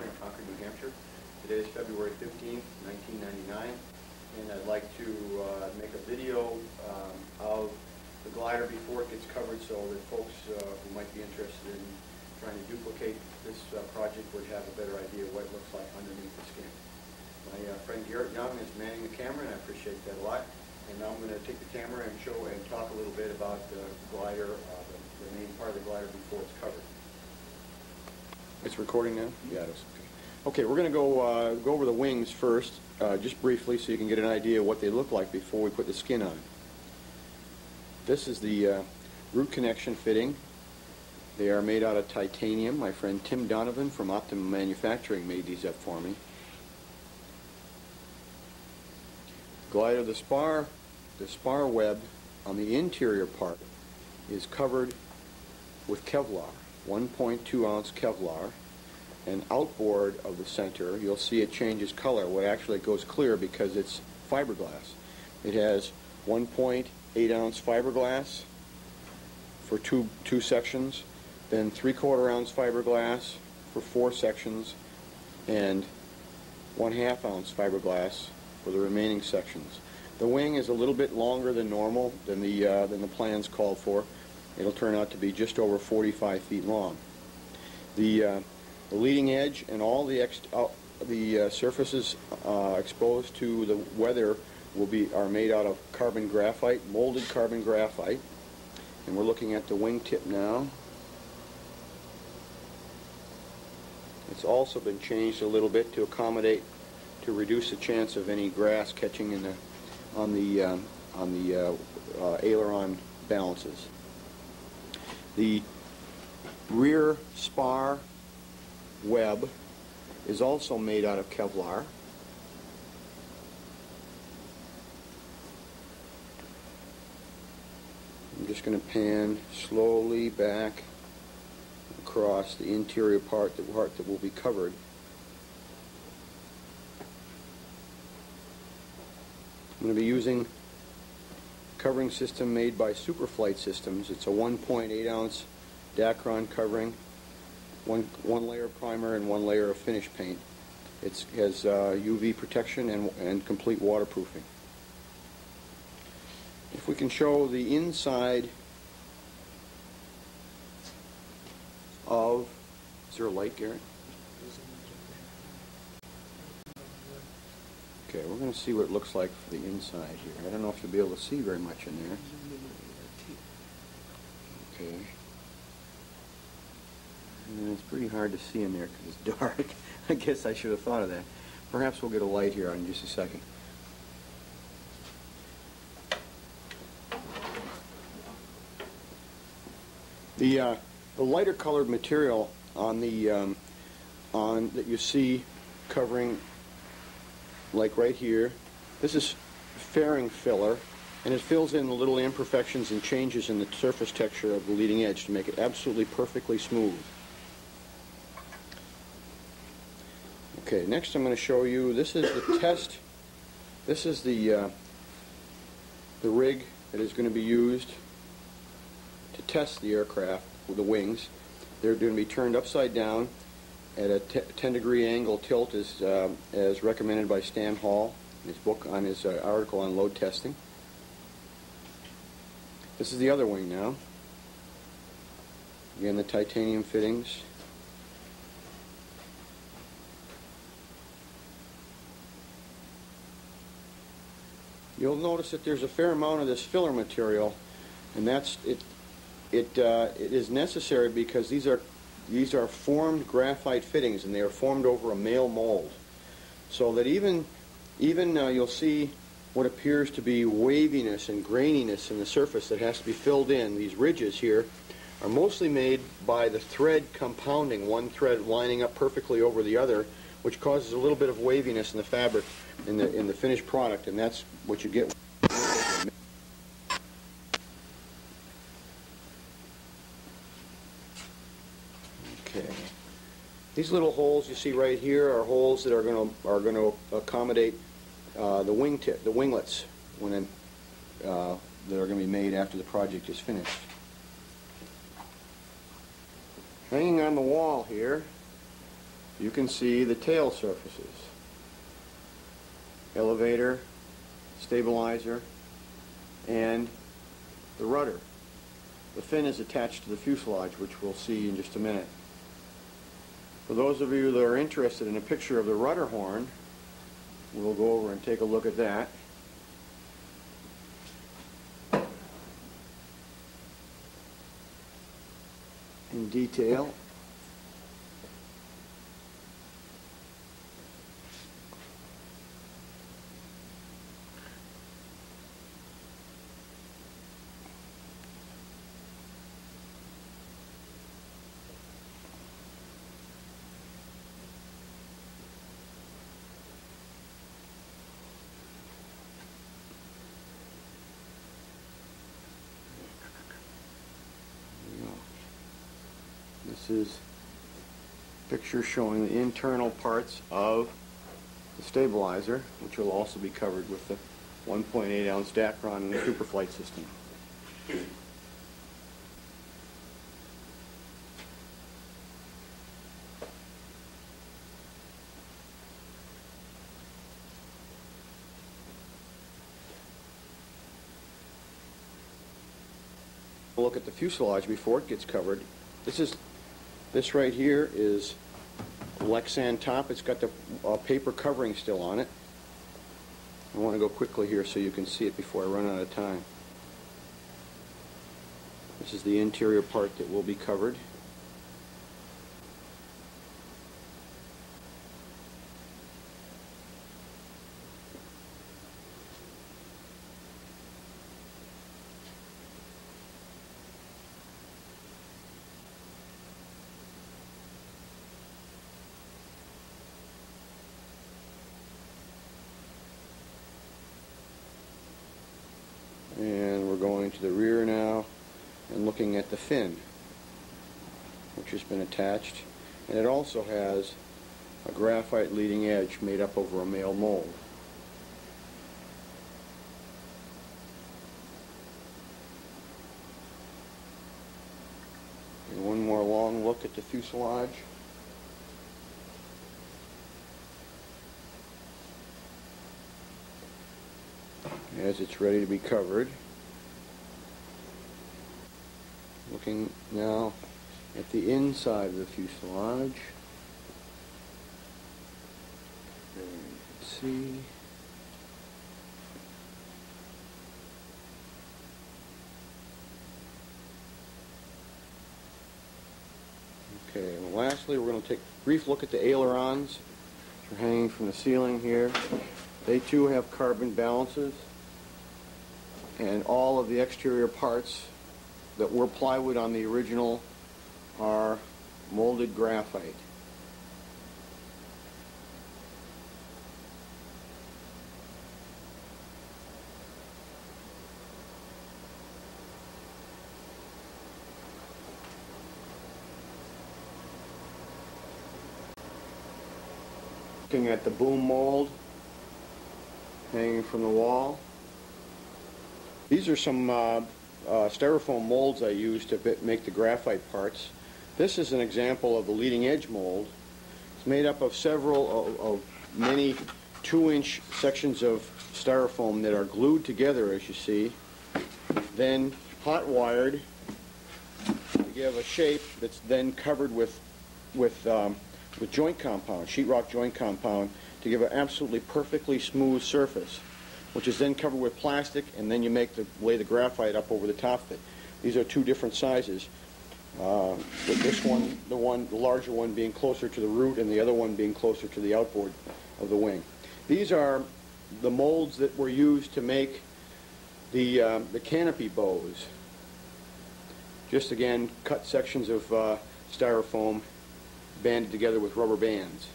in Concord, New Hampshire. Today is February 15th, 1999, and I'd like to make a video of the glider before it gets covered so that folks who might be interested in trying to duplicate this project would have a better idea of what it looks like underneath the skin. My friend Garrett Young is manning the camera, and I appreciate that a lot. And now I'm going to take the camera and show and talk a little bit about the glider, the main part of the glider before it's covered. It's recording now? Yeah, it is. Okay, we're going to go over the wings first, just briefly, so you can get an idea of what they look like before we put the skin on. This is the root connection fitting. They are made out of titanium. My friend Tim Donovan from Optimum Manufacturing made these up for me. Glider, the spar web on the interior part is covered with Kevlar, 1.2 ounce Kevlar, and outboard of the center, you'll see it changes color. Well, actually it goes clear because it's fiberglass. It has 1.8 ounce fiberglass for two sections, then 3/4 ounce fiberglass for 4 sections, and 1/2 ounce fiberglass for the remaining sections. The wing is a little bit longer than normal, than the plans called for. It'll turn out to be just over 45 feet long. The leading edge and all the surfaces exposed to the weather are made out of carbon graphite, molded carbon graphite. And we're looking at the wing tip now. It's also been changed a little bit to reduce the chance of any grass catching on the aileron balances. The rear spar web is also made out of Kevlar. I'm just going to pan slowly back across the interior part, the part that will be covered. I'm going to be using a covering system made by Superflight Systems. It's a 1.8 ounce Dacron covering, one layer of primer and 1 layer of finish paint. It has UV protection and complete waterproofing. If we can show the inside of, is there a light, Garrett? Okay, we're going to see what it looks like for the inside here. I don't know if you'll be able to see very much in there. Okay. And it's pretty hard to see in there because it's dark. I guess I should have thought of that. Perhaps we'll get a light here in just a second. The lighter colored material on that you see covering, like right here, this is fairing filler, and it fills in the little imperfections and changes in the surface texture of the leading edge to make it absolutely perfectly smooth. Okay, next I'm going to show you, this is the test, this is the rig that is going to be used to test the aircraft with the wings. They're going to be turned upside down at a 10-degree angle tilt as recommended by Stan Hall in his book on his article on load testing. This is the other wing now. Again, the titanium fittings. You'll notice that there's a fair amount of this filler material, and that's it. It is necessary because these are formed graphite fittings, and they are formed over a male mold, so that even you'll see what appears to be waviness and graininess in the surface that has to be filled in. These ridges here are mostly made by the thread compounding, one thread lining up perfectly over the other, which causes a little bit of waviness in the fabric in the finished product, and that's what you get. Okay. These little holes you see right here are holes that are going to accommodate the wingtip, the winglets, when that are going to be made after the project is finished. Hanging on the wall here you can see the tail surfaces. Elevator, stabilizer, and the rudder. The fin is attached to the fuselage, which we'll see in just a minute. For those of you that are interested in a picture of the rudder horn, we'll go over and take a look at that. In detail. This is a picture showing the internal parts of the stabilizer, which will also be covered with the 1.8 ounce Dacron and the Superflight system. We'll look at the fuselage before it gets covered. This right here is Lexan top. It's got the paper covering still on it. I want to go quickly here so you can see it before I run out of time. This is the interior part that will be covered. And we're going to the rear now and looking at the fin, which has been attached. And it also has a graphite leading edge made up over a male mold. And one more long look at the fuselage. As it's ready to be covered. Looking now at the inside of the fuselage. There you can see. Okay, well, lastly we're going to take a brief look at the ailerons, which are hanging from the ceiling here. They too have carbon balances. And all of the exterior parts that were plywood on the original are molded graphite. Looking at the boom mold hanging from the wall. These are some styrofoam molds I used to make the graphite parts. This is an example of the leading edge mold. It's made up of many 2-inch sections of styrofoam that are glued together, as you see, then hot wired to give a shape that's then covered with joint compound, sheetrock joint compound, to give an absolutely perfectly smooth surface, which is then covered with plastic, and then you lay the graphite up over the top of it. These are two different sizes. This one, the larger one being closer to the root, and the other one being closer to the outboard of the wing. These are the molds that were used to make the canopy bows. Just again, cut sections of styrofoam banded together with rubber bands.